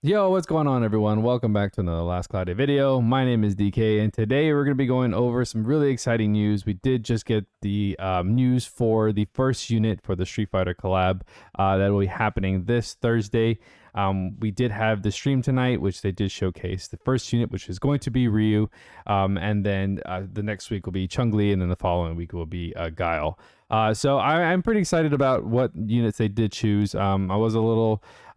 Yo, what's going on, everyone? Welcome back to another Last Cloudia video. My name is DK, and today we're going to be going over some really exciting news. We did just get the news for the first unit for the Street Fighter collab that will be happening this Thursday. We did have the stream tonight, which they did showcase the first unit, which is going to be Ryu, and then the next week will be Chun-Li, and then the following week will be Guile. So I'm pretty excited about what units they did choose.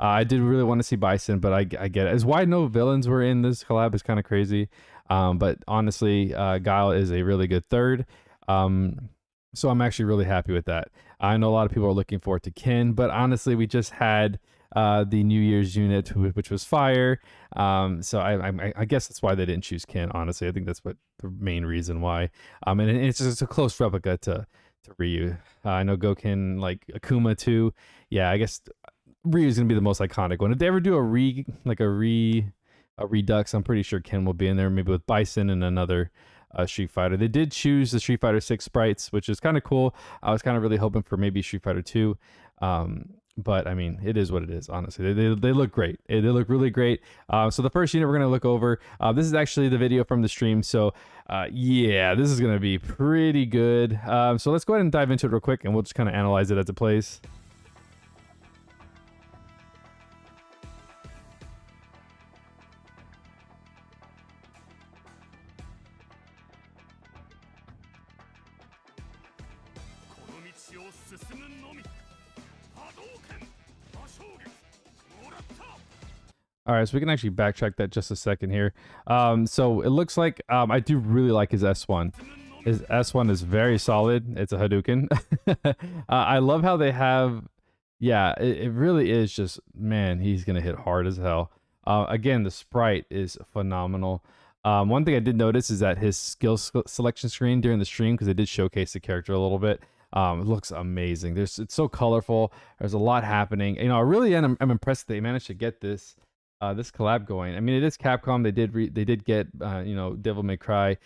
I did really want to see Bison, but I get it. As why no villains were in this collab is kind of crazy. But honestly, Guile is a really good third. So I'm actually really happy with that. I know a lot of people are looking forward to Ken, but honestly, we just had the New Year's unit, which was Fire. So I guess that's why they didn't choose Ken. Honestly, I think that's what the main reason why. And it's just a close replica to Ryu. I know Goken, like Akuma too. Yeah, I guess Ryu's gonna be the most iconic one. If they ever do a redux, I'm pretty sure Ken will be in there, maybe with Bison and another Street Fighter. They did choose the Street Fighter 6 sprites, which is kind of cool. I was kind of really hoping for maybe Street Fighter 2. But I mean, it is what it is, honestly. They look great. They look really great. So the first unit we're going to look over, this is actually the video from the stream. So yeah, this is going to be pretty good. So let's go ahead and dive into it real quick, and we'll just kind of analyze it as it plays. All right, so we can actually backtrack that just a second here. So it looks like I do really like his S1. His S1 is very solid. It's a Hadouken. I love how they have, yeah, it really is just, man, he's going to hit hard as hell. Again, the sprite is phenomenal. One thing I did notice is that his skill selection screen during the stream, because they did showcase the character a little bit, it looks amazing. It's so colorful. There's a lot happening. You know, I really am I'm impressed that they managed to get this collab going. I mean, it is Capcom. They did get you know, Devil May Cry.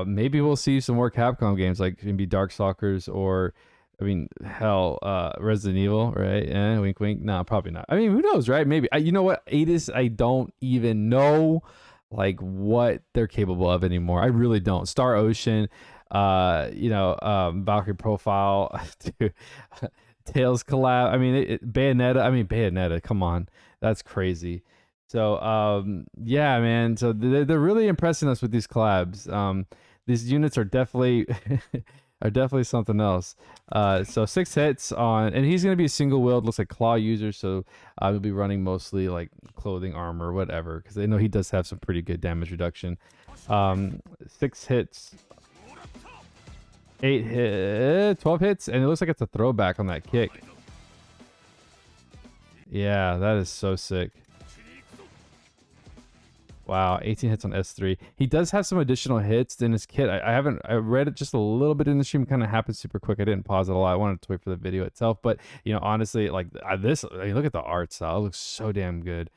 Maybe we'll see some more Capcom games, like maybe Darkstalkers, or I mean, hell, Resident Evil, right? Wink wink. No, probably not. I mean, who knows, right? Maybe. You know what, Adis, I don't even know like what they're capable of anymore. I really don't. Star Ocean, you know, Valkyrie Profile, Tails collab. I mean, Bayonetta. I mean, Bayonetta. Come on, that's crazy. So yeah, man. So they're really impressing us with these collabs. These units are definitely something else. So 6 hits on, and he's gonna be a single wield. Looks like claw user, so he'll be running mostly like clothing, armor, whatever, because they know he does have some pretty good damage reduction. 6 hits. 12 hits, and it looks like it's a throwback on that kick. Yeah, that is so sick. Wow, 18 hits on S3. He does have some additional hits in his kit. I read it just a little bit in the stream. Kind of happened super quick. I didn't pause it a lot. I wanted to wait for the video itself. But, you know, honestly, like this, I mean, look at the art style. It looks so damn good.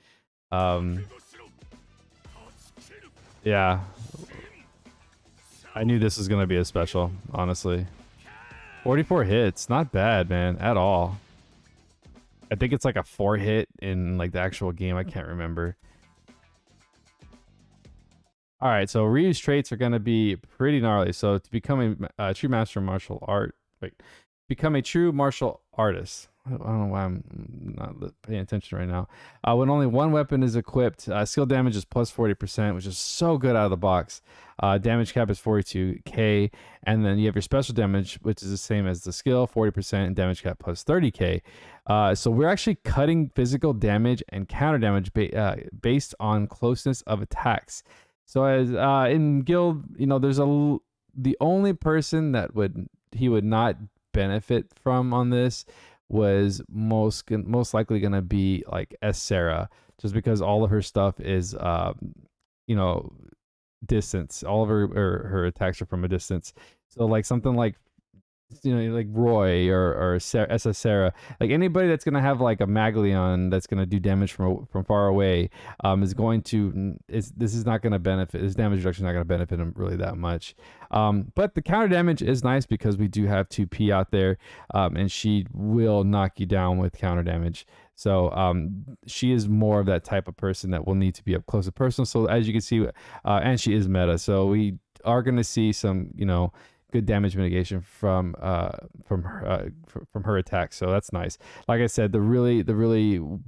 Yeah. I knew this was going to be a special, honestly. 44 hits. Not bad, man, at all. I think it's like a 4 hit in like the actual game. I can't remember. All right, so Ryu's traits are going to be pretty gnarly. So to become a true master of martial art, become a true martial artist. I don't know why I'm not paying attention right now. When only one weapon is equipped, skill damage is plus 40%, which is so good out of the box. Damage cap is 42k, and then you have your special damage, which is the same as the skill, 40%, and damage cap plus 30k. So we're actually cutting physical damage and counter damage based on closeness of attacks. So as in guild, you know, there's the only person that he would not benefit from on this was most likely gonna be like Sarah, just because all of her stuff is you know, distance. All of her attacks are from a distance. So like something like like Roy or Sarah, SS Sarah, like anybody that's gonna have like a Maglion that's gonna do damage from far away, is going to this is not gonna benefit. This damage reduction is not gonna benefit him really that much. But the counter damage is nice because we do have 2P out there, and she will knock you down with counter damage. So she is more of that type of person that will need to be up close and personal. So as you can see, and she is meta, so we are going to see some, good damage mitigation from her attack. So that's nice. Like I said, the really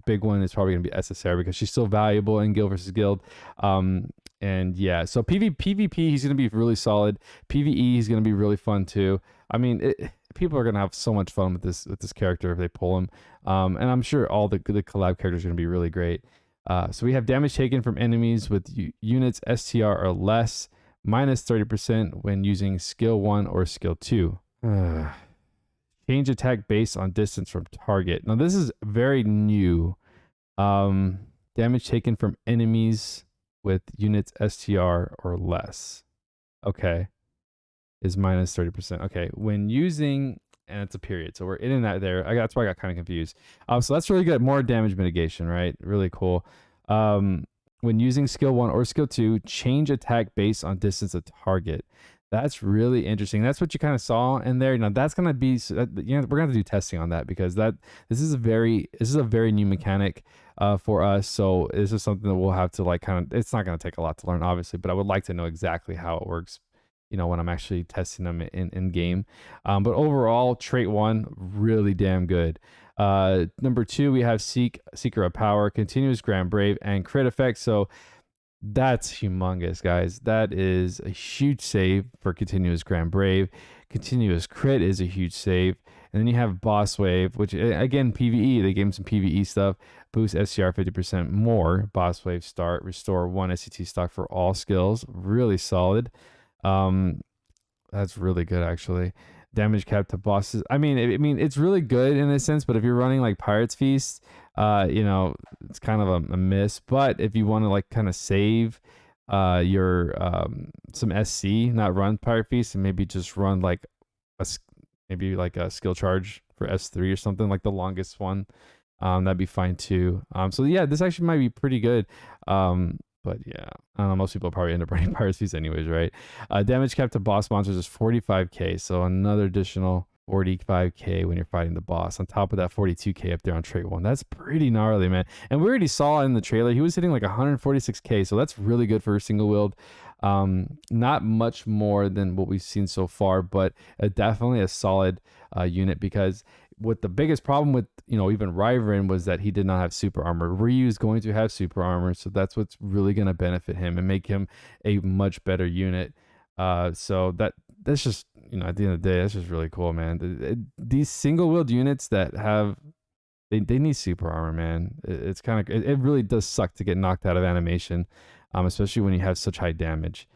big one is probably going to be SSR because she's still valuable in guild versus guild. And yeah, so PvP he's going to be really solid. PvE he's going to be really fun too. I mean, people are going to have so much fun with this character if they pull him. And I'm sure all the collab characters are going to be really great. So we have damage taken from enemies with units STR or less, minus 30% when using skill 1 or skill 2. Change attack based on distance from target. Now this is very new. Damage taken from enemies with units STR or less. Okay. Is minus 30%. Okay. When using, and it's a period. So we're in and out there. That's why I got kind of confused. So that's really good. More damage mitigation, right? Really cool. When using skill 1 or skill 2, change attack based on distance of target. That's really interesting. That's what you kind of saw in there. Now that's gonna be, we're gonna have to do testing on that because this is a very new mechanic for us. So this is something that we'll have to like kind of. It's not gonna take a lot to learn, obviously, but I would like to know exactly how it works. When I'm actually testing them in game. But overall, trait 1 really damn good. Number 2, we have Seeker of Power, Continuous Grand Brave, and crit effect. So that's humongous, guys. That is a huge save for Continuous Grand Brave. Continuous crit is a huge save. And then you have Boss Wave, which again, PvE. They gave him some PvE stuff. Boost SCR 50% more. Boss Wave start. Restore 1 SCT stock for all skills. Really solid. That's really good actually. Damage cap to bosses. I mean, it's really good in a sense, but if you're running like Pirate's Feast, it's kind of a miss. But if you want to like kind of save your some SC, not run Pirate Feast, and maybe just run like maybe like a skill charge for S3 or something, like the longest one, that'd be fine too. So yeah, this actually might be pretty good. But yeah, I don't know, most people probably end up running Pirate's Feast anyways, right? Damage cap to boss monsters is 45k, so another additional 45k when you're fighting the boss, on top of that 42k up there on trait 1. That's pretty gnarly, man. And we already saw in the trailer, he was hitting like 146k, so that's really good for a single wield. Not much more than what we've seen so far, but definitely a solid unit, because what the biggest problem with even Ryvern was that he did not have super armor. Ryu is going to have super armor, so that's what's really going to benefit him and make him a much better unit. So that's just at the end of the day, that's just really cool, man. These single wield units that have they need super armor, man. It's kind of it really does suck to get knocked out of animation, especially when you have such high damage.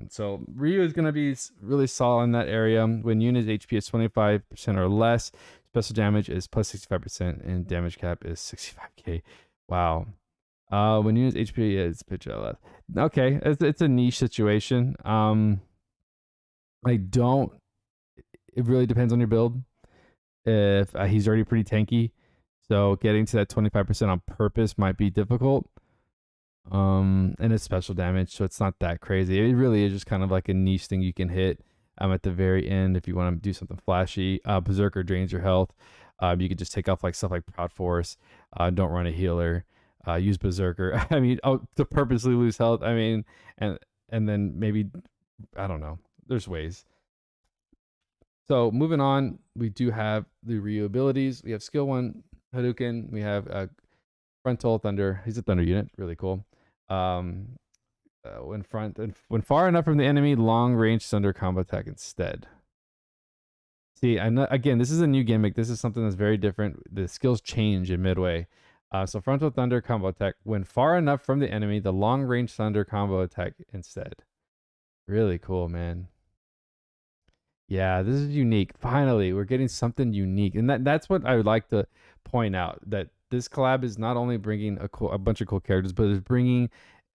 So Ryu is going to be really solid in that area. When unit HP is 25% or less, special damage is plus 65%, and damage cap is 65k. Wow. When unit's HP is pitch less. Okay, it's a niche situation. It really depends on your build. If he's already pretty tanky, so getting to that 25% on purpose might be difficult. And it's special damage, so it's not that crazy. It really is just kind of like a niche thing you can hit at the very end if you want to do something flashy. Berserker drains your health. You could just take off like stuff like Proud Force. Don't run a healer. Use Berserker. I mean, to purposely lose health. I mean, and then maybe, I don't know. There's ways. So moving on, we do have the Ryu abilities. We have skill 1 Hadouken. We have Frontal Thunder. He's a thunder unit. Really cool. When far enough from the enemy, long range thunder combo attack instead. See, again, this is a new gimmick. This is something that's very different. The skills change in midway. So frontal thunder combo attack. When far enough from the enemy, the long range thunder combo attack instead. Really cool, man. Yeah, this is unique. Finally, we're getting something unique, and that's what I would like to point out. That this collab is not only bringing a bunch of cool characters, but is bringing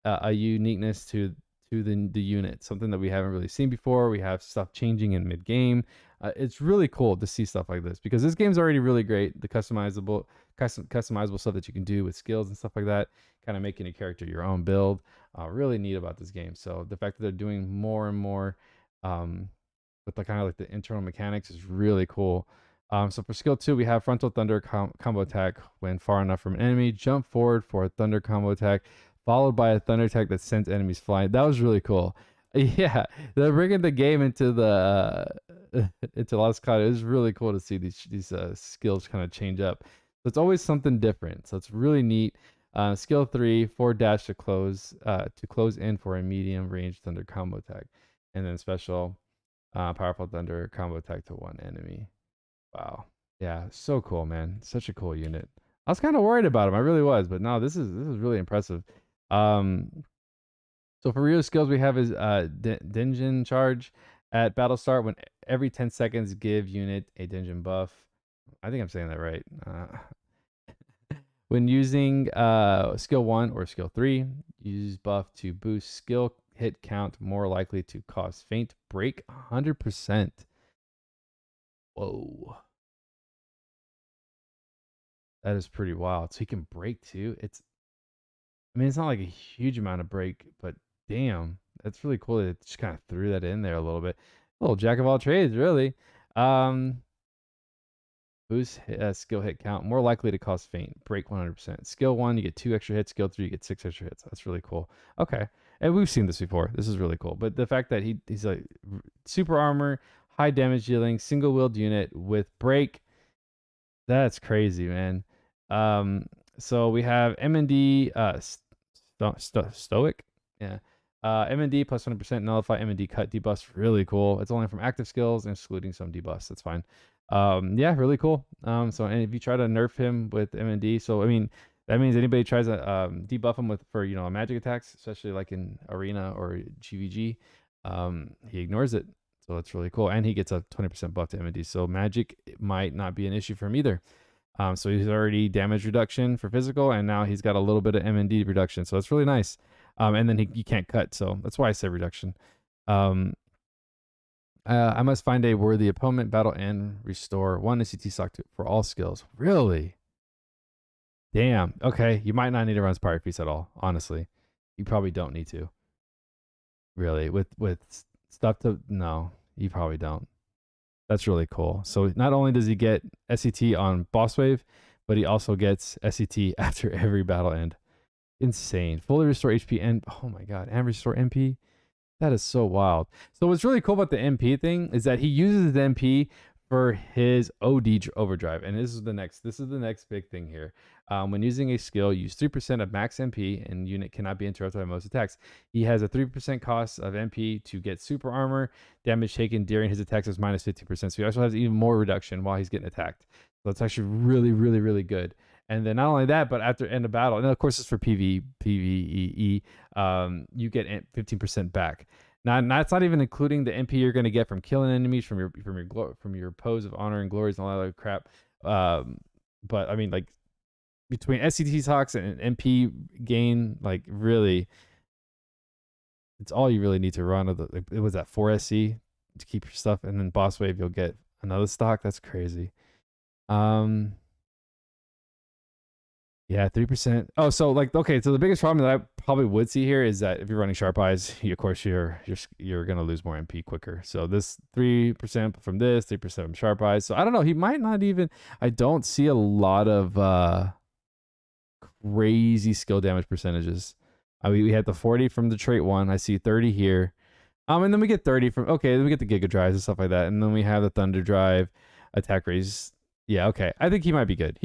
a uniqueness to the unit, something that we haven't really seen before. We have stuff changing in mid game. It's really cool to see stuff like this because this game's already really great. The customizable stuff that you can do with skills and stuff like that, kind of making a character your own build. Really neat about this game. So the fact that they're doing more and more with the kind of like the internal mechanics is really cool. So for skill 2, we have frontal thunder combo attack. When far enough from an enemy, jump forward for a thunder combo attack, followed by a thunder attack that sends enemies flying. That was really cool. Yeah, they're bringing the game into the into Lost Cloud. It was really cool to see these skills kind of change up. So it's always something different. So it's really neat. Skill 3, forward dash to close in for a medium range thunder combo attack, and then special powerful thunder combo attack to one enemy. Wow. Yeah, so cool, man. Such a cool unit. I was kind of worried about him. I really was, but no, this is really impressive. So for real skills, we have his Dungeon charge at battle start. When every 10 seconds, give unit a Dungeon buff. I think I'm saying that right. When using skill 1 or skill 3, use buff to boost skill hit count, more likely to cause faint break 100%. Whoa. That is pretty wild. So he can break too. I mean, it's not like a huge amount of break, but damn, that's really cool. It just kind of threw that in there a little bit. A little jack of all trades, really. Boost skill hit count, more likely to cause faint, break 100%. Skill 1, you get 2 extra hits. Skill 3, you get 6 extra hits. That's really cool. Okay, and we've seen this before. This is really cool. But the fact that he's like super armor, high damage dealing, single wheeled unit with break, that's crazy, man. So we have M&D Stoic. Yeah. M&D plus 100% nullify M&D cut debuffs. Really cool. It's only from active skills and excluding some debuffs. That's fine. Yeah, really cool. So and if you try to nerf him with M&D, so I mean that means anybody tries to debuff him for magic attacks, especially like in arena or GVG, he ignores it. So it's really cool, and he gets a 20% buff to M&D. So magic might not be an issue for him either. So he's already damage reduction for physical, and now he's got a little bit of M&D reduction. So it's really nice. And then you can't cut, so that's why I say reduction. I must find a worthy opponent, battle, and restore 1 SCT stock for all skills. Really? Damn. Okay, you might not need to run Spire Feast at all, honestly. You probably don't need to. Really. With stuff to... No, you probably don't. That's really cool. So not only does he get SCT on boss wave, but he also gets SCT after every battle end. Insane. Fully restore HP and oh my god, and restore MP. That is so wild. So what's really cool about the MP thing is that he uses the MP for his OD overdrive, and this is the next big thing here. When using a skill, use 3% of max MP, and unit cannot be interrupted by most attacks. He has a 3% cost of MP to get super armor. Damage taken during his attacks is minus 50%. So he also has even more reduction while he's getting attacked. So it's actually really, really, really good. And then not only that, but after end of battle, and of course it's for PvE, you get 15% back. Now, that's not even including the MP you're going to get from killing enemies, from your pose of honor and glories and all that other crap. But I mean, like between SCT talks and MP gain, like really, it's all you really need to run. It was that 4 SC to keep your stuff, and then boss wave you'll get another stock. That's crazy. Yeah, 3%. Oh, so like, okay, so the biggest problem that I probably would see here is that if you're running Sharp Eyes, of course you're gonna lose more MP quicker. So this 3% from this, 3% from Sharp Eyes. So I don't know. He might not even. I don't see a lot of crazy skill damage percentages. I mean, we had the 40 from the trait one. I see 30 here. And then we get 30 from then we get the Giga Drives and stuff like that, and then we have the Thunder Drive, attack raise. Yeah, okay. I think he might be good.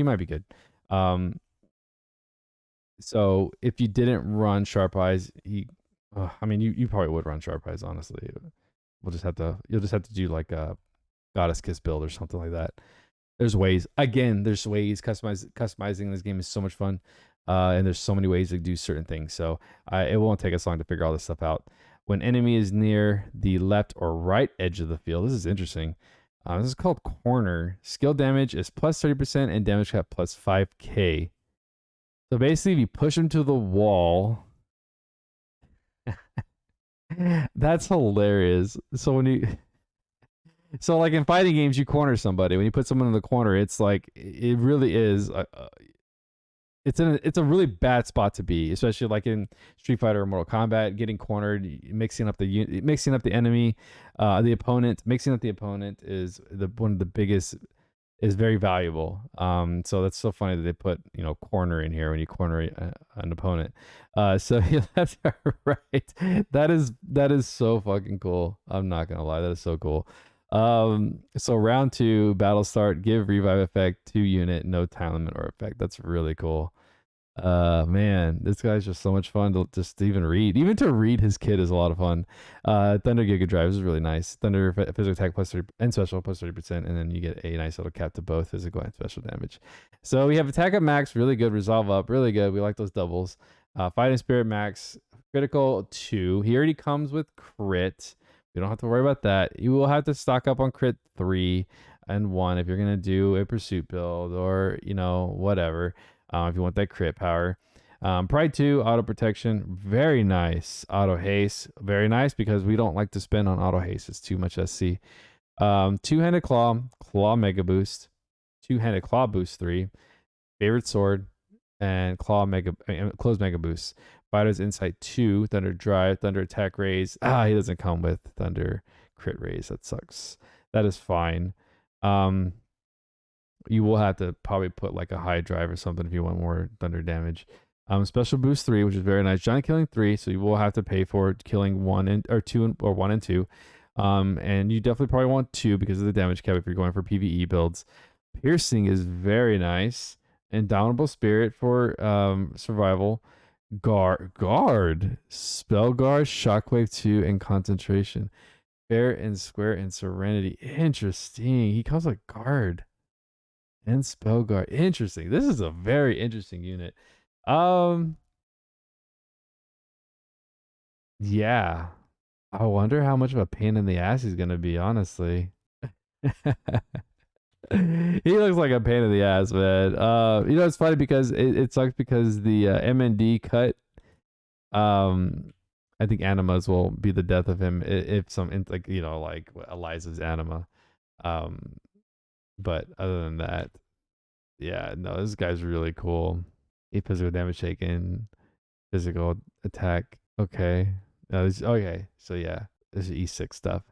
So if you didn't run Sharp Eyes, I mean, you probably would run Sharp Eyes, honestly. You'll just have to do like a Goddess Kiss build or something like that. There's ways. Again, there's ways. Customizing this game is so much fun, and there's so many ways to do certain things. So it won't take us long to figure all this stuff out. When enemy is near the left or right edge of the field, this is interesting. This is called corner. Skill damage is plus 30% and damage cap plus 5k. So basically, if you push him to the wall, that's hilarious. So So like in fighting games, you corner somebody. When you put someone in the corner, it's like it really is. It's a really bad spot to be, especially like in Street Fighter or Mortal Kombat, getting cornered, mixing up the enemy, the opponent. Mixing up the opponent is one of the biggest, is very valuable. So that's so funny that they put corner in here when you corner an opponent. So yeah, that's right. That is so fucking cool. I'm not gonna lie, that is so cool. So round 2, battle start, give revive effect to unit, no time limit or effect. That's really cool. Man, this guy's just so much fun to just even read. Even to read his kit is a lot of fun. Thunder Giga Drive is really nice. Thunder physical attack plus 30 and special plus 30%, and then you get a nice little cap to both physical and special damage. So we have attack up max, really good. Resolve up, really good. We like those doubles. Fighting spirit max, critical 2. He already comes with crit. You don't have to worry about that. You will have to stock up on crit 3 and 1 if you're gonna do a pursuit build or whatever. If you want that crit power. Pride 2, auto protection, very nice. Auto haste, very nice because we don't like to spend on auto haste. It's too much SC. Two-handed claw mega boost, two-handed claw boost 3, favorite sword, and close mega boost. Fighter's insight 2, thunder drive, thunder attack raise. He doesn't come with thunder crit raise. That sucks. That is fine. You will have to probably put like a high drive or something if you want more thunder damage. Special boost 3, which is very nice. Giant killing 3, so you will have to pay for killing 1 and 2. And you definitely probably want 2 because of the damage cap if you're going for PvE builds. Piercing is very nice. Indomitable spirit for survival. Guard, spell guard, shockwave 2, and concentration. Fair and square and serenity. Interesting. He comes with guard and spell guard. Interesting. This is a very interesting unit. Yeah. I wonder how much of a pain in the ass he's gonna be, honestly. He looks like a pain in the ass, man. It's funny because it sucks because the MND cut. I think animas will be the death of him if some like Eliza's anima. But other than that, yeah, no, this guy's really cool. Physical damage taken, physical attack. Okay. Okay. So yeah, this is E6 stuff.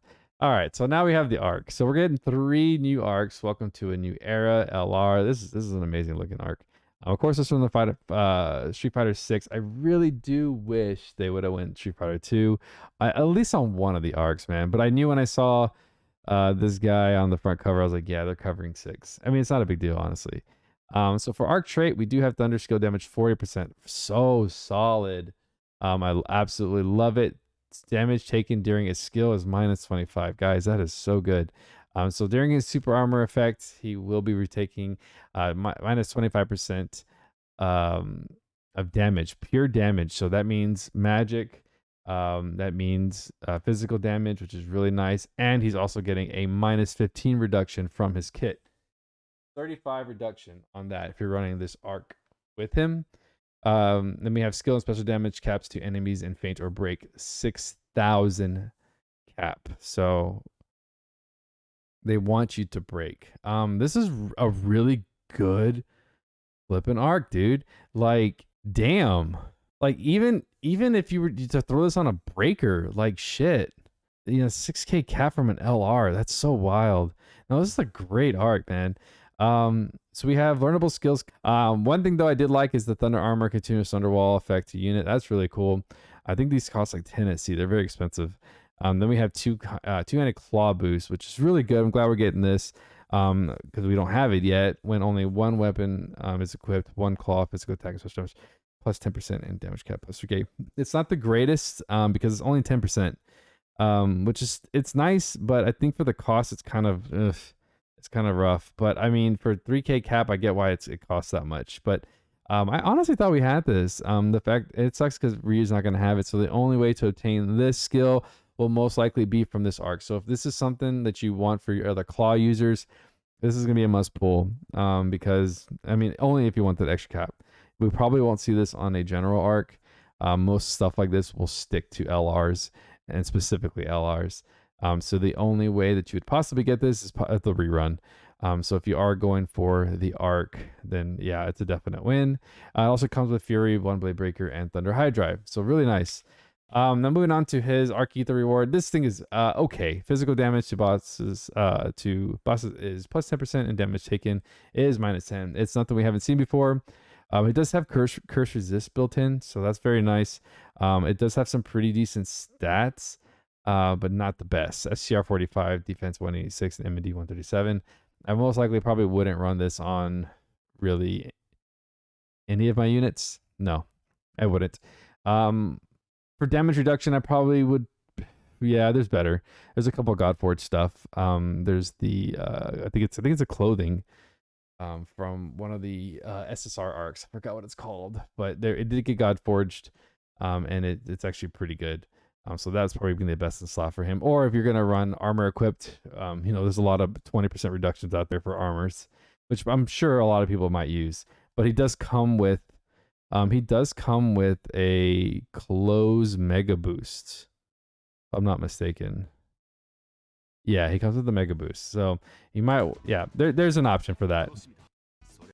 All right. So now we have the arc. So we're getting 3 new arcs. Welcome to a new era, LR. This is an amazing looking arc. Of course, this from the Street Fighter 6. I really do wish they would have went Street Fighter 2, at least on one of the arcs, man. But I knew when I saw this guy on the front cover, I was like, yeah, they're covering 6. I mean, it's not a big deal, honestly. So for arc trait, we do have thunder skill damage 40%. So solid. I absolutely love it. Damage taken during a skill is minus 25. Guys, that is so good. So during his super armor effect, he will be retaking minus 25% of damage, pure damage. So that means magic. That means physical damage, which is really nice. And he's also getting a minus 15 reduction from his kit. 35 reduction on that if you're running this arc with him. Then we have skill and special damage caps to enemies and faint or break 6,000 cap. So they want you to break. This is a really good flipping arc, dude. Like, damn. Like, even if you were to throw this on a breaker, like shit. 6k cap from an LR. That's so wild. No, this is a great arc, man. So we have learnable skills. One thing though I did like is the thunder armor continuous thunderwall effect to unit. That's really cool. I think these cost like 10 at C. They're very expensive. Then we have two-handed claw boost, which is really good. I'm glad we're getting this because we don't have it yet. When only one weapon is equipped, one claw, physical attack, and special damage, plus 10% and damage cap plus 3k. It's not the greatest because it's only 10%, which is it's nice, but I think for the cost, it's kind of rough. But I mean, for 3k cap, I get why it costs that much. But I honestly thought we had this. The fact it sucks because Ryu's not going to have it. So the only way to obtain this skill will most likely be from this arc. So if this is something that you want for your other claw users, this is going to be a must pull. Because I mean, only if you want that extra cap. We probably won't see this on a general arc. Most stuff like this will stick to LRs and specifically LRs. So the only way that you would possibly get this is the rerun. So if you are going for the Ark, then yeah, it's a definite win. It also comes with Fury, One Blade Breaker, and Thunder High Drive. So really nice. Now moving on to his Arc Ether reward. This thing is okay. Physical damage to bosses is plus 10%, and damage taken is minus 10. It's nothing we haven't seen before. It does have curse resist built in, so that's very nice. It does have some pretty decent stats, but not the best. SCR 45, defense 186, and MD 137. I most likely probably wouldn't run this on really any of my units. No, I wouldn't. For damage reduction, I probably would. Yeah, there's better. There's a couple Godforge stuff. There's the I think it's a clothing from one of the SSR arcs. I forgot what it's called, but there it did get Godforged, and it's actually pretty good. So that's probably gonna be the best in slot for him. Or if you're gonna run armor equipped, there's a lot of 20% reductions out there for armors, which I'm sure a lot of people might use. But he does come with a close mega boost, if I'm not mistaken. Yeah, he comes with the mega boost. So you might, yeah, there's an option for that.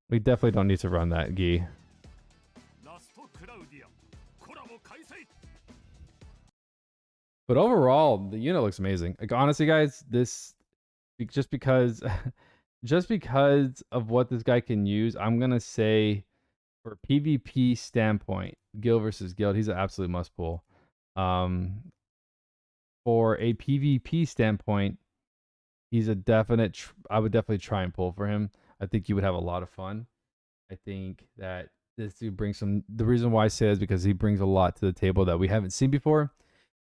We definitely don't need to run that gi. But overall, the unit looks amazing. Like honestly, guys, this just because of what this guy can use, I'm gonna say for PvP standpoint, guild versus guild, he's an absolute must pull. For a PvP standpoint, he's a definite. I would definitely try and pull for him. I think you would have a lot of fun. I think that this dude brings some. The reason why I say is because he brings a lot to the table that we haven't seen before.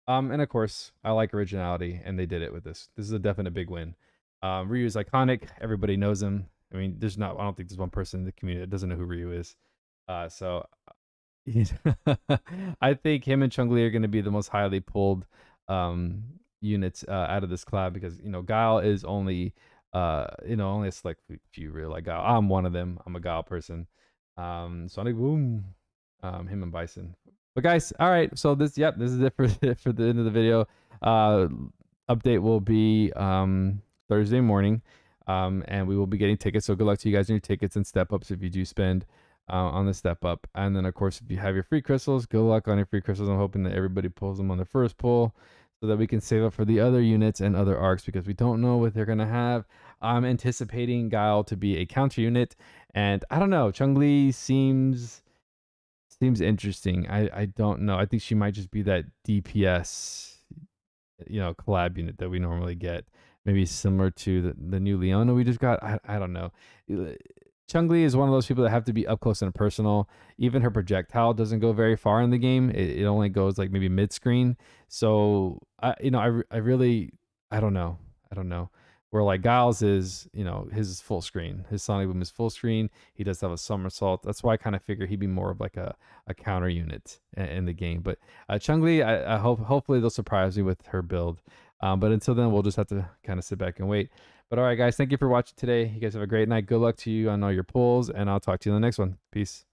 And of course, I like originality, and they did it with this. This is a definite big win. Ryu is iconic. Everybody knows him. I mean, I don't think there's one person in the community that doesn't know who Ryu is. So I think him and Chun-Li are going to be the most highly pulled units out of this collab because Guile is only only a select few really like Guile. I'm one of them. I'm a Guile person. Sonic Boom, him and Bison. But guys, all right. So this is it for the end of the video. Update will be Thursday morning, and we will be getting tickets. So good luck to you guys on your tickets and step ups if you do spend on the step up. And then of course, if you have your free crystals, good luck on your free crystals. I'm hoping that everybody pulls them on their first pull, so that we can save up for the other units and other arcs because we don't know what they're gonna have. I'm anticipating Guile to be a counter unit, and I don't know. Chun-Li seems interesting. I don't know. I think she might just be that DPS, collab unit that we normally get. Maybe similar to the new Leona we just got. I don't know. Chun-Li is one of those people that have to be up close and personal. Even her projectile doesn't go very far in the game. It only goes like maybe mid screen. So I really don't know. Where like Giles is, his is full screen. His Sonic Boom is full screen. He does have a somersault. That's why I kind of figure he'd be more of like a counter unit in the game. But Chun-Li, I hopefully they'll surprise me with her build. But until then, we'll just have to kind of sit back and wait. But all right, guys, thank you for watching today. You guys have a great night. Good luck to you on all your pulls, and I'll talk to you in the next one. Peace.